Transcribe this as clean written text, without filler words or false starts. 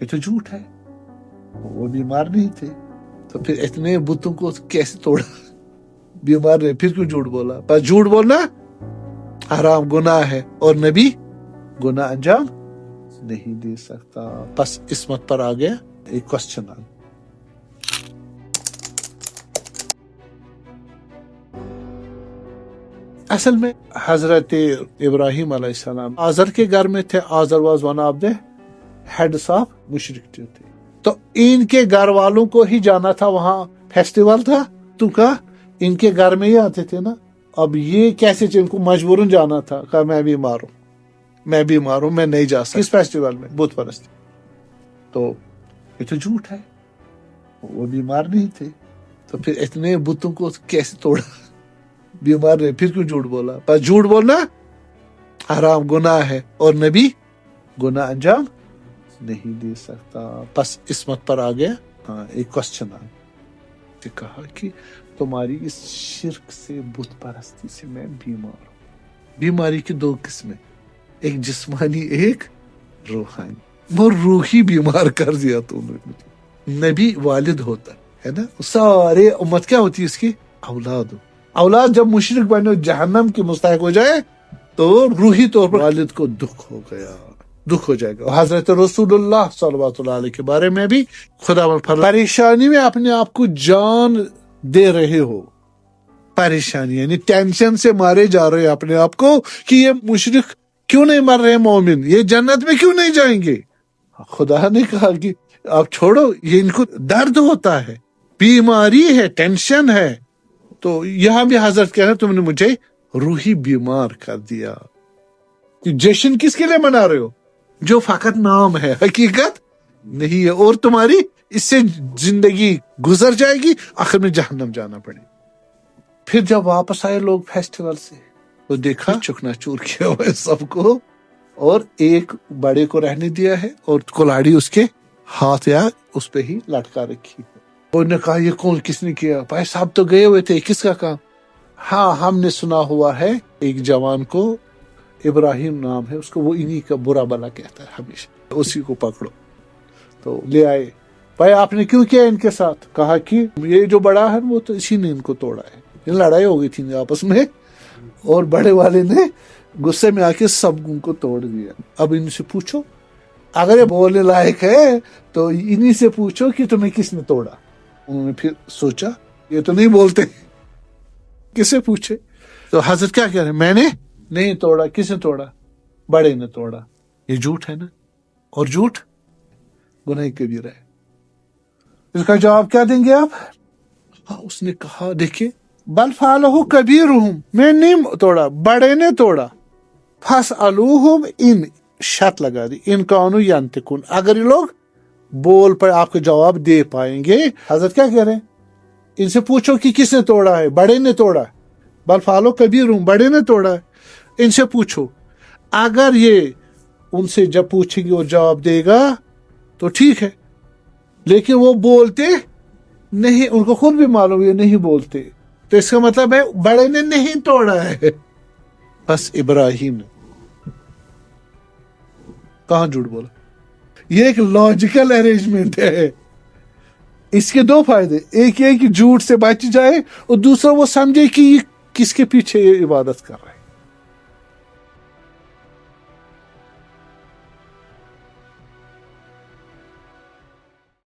ये तो झूठ है, वो बीमार नहीं थे, तो फिर इतने बुतों को कैसे तोड़ा? बीमार नहीं, फिर क्यों झूठ बोला? पर झूठ बोलना हराम गुनाह है और नबी गुनाह अंजाम नहीं दे सकता। बस इसमत पर आ गया एक क्वेश्चन आ गया। असल में हजरत इब्राहिम अलैहिस्सलाम आजर के घर में थे। आजर was one of the heads of मुशरिक थे, तो इनके घर वालों को ही जाना था, वहां फेस्टिवल था तो का इनके घर में ही आते थे ना। अब ये कैसे इनको मजबूरन जाना था, कहा मैं बीमार हूं, मैं नहीं जा सकता। किस फेस्टिवल में? बुत परस्ती। तो ये तो झूठ है, वो बीमार नहीं थे, तो फिर इतने बुतों को कैसे तोड़ा? बीमार नहीं, फिर क्यों झूठ बोला? पर झूठ बोलना हराम गुनाह है और नबी गुनाह अंजाम नहीं दे सकता। बस इसमत पर आ गया एक क्वेश्चन आ गया, कहा कि तुम्हारी इस शिर्क से, बुत परस्ती से मैं बीमार हूं। बीमारी की दो किस्में, एक जिस्मानी एक रूहानी। वो रूही बीमार कर दिया तुमने। नबी वालिद होता है ना, सारे उम्मत क्या होती है इसकी? औलाद जब मुशरिक बने जहन्नम की मुस्तहिक हो जाए तो रूही तौर पर वालिद को दुख हो जाएगा। हजरत रसूलुल्लाह सल्लल्लाहु अलैहि के बारे में भी खुदा परेशानी में अपने आप को जान दे रहे हो, परेशानी यानी टेंशन से मारे जा रहे हैं अपने आप को कि ये मुशरिक क्यों नहीं मर रहे, मोमिन ये जन्नत में क्यों नहीं जाएंगे। खुदा ने कहा कि आप छोड़ो, ये इनको दर्द होता है, बीमारी है, टेंशन है। तो यहां भी हजरत कह रहे तुमने मुझे रूही बीमार कर दिया। जश्न किसके लिए मना रहे हो? जो फकत नाम है, हकीकत नहीं है, और तुम्हारी इससे जिंदगी गुजर जाएगी, आखिर में जहन्नम जाना पड़ेगा। फिर जब वापस आए लोग फेस्टिवल से, तो देखा चुकनाचूर किया हुआ है सबको, और एक बड़े को रहने दिया है और कुल्हाड़ी उसके हाथ या उस पे ही लटका रखी है। उन्होंने कहा ये कौन, किसने किया? भाई साहब तो गए हुए थे, किसका काम? हाँ, हमने सुना हुआ है एक जवान को इब्राहिम नाम है उसको, वो इन्हीं का बुरा भला कहता है हमेशा, उसी को पकड़ो। तो ले आए, भाई आपने क्यों किया इनके साथ? कहा कि ये जो बड़ा है वो तो इसी ने इनको तोड़ा है। इन लड़ाई हो गई थी आपस में, और बड़े वाले ने गुस्से में आके सब उनको तोड़ दिया। अब इनसे पूछो, अगर ये बोलने लायक है तो इन्हीं से पूछो कि तुम्हें किसने तोड़ा। उन्होंने फिर सोचा ये तो नहीं बोलते, किसे पूछे? तो हजरत क्या कह रहे, मैंने नहीं तोड़ा। किसने तोड़ा? बड़े ने तोड़ा। ये झूठ है ना, और झूठ गुनाह कबीरा है। इसका जवाब क्या देंगे आप? उसने कहा देखिए, बल फालहु कबीरुहुम, मैं नहीं तोड़ा, बड़े ने तोड़ा। फसअलूहुम इन, शर्त लगा दी, इन कानू यंतिकुन, अगर ये लोग बोल पर आपको जवाब दे पाएंगे। हजरत क्या कह रहे हैं? इनसे पूछो कि किसने तोड़ा है? बड़े ने तोड़ा। बल फालो कबीरुहुम, बड़े ने तोड़ा है। इनसे पूछो, अगर ये उनसे जब पूछेंगे वो जवाब देगा तो ठीक है, लेकिन वो बोलते नहीं, उनको खुद भी मालूम ये नहीं बोलते, तो इसका मतलब है बड़े ने नहीं तोड़ा है, बस इब्राहिम ने। कहां झूठ बोला? ये एक लॉजिकल अरेंजमेंट है। इसके दो फायदे, एक ये कि झूठ से बच जाए, और दूसरा वो समझे कि किसके पीछे ये इबादत कर रहा है।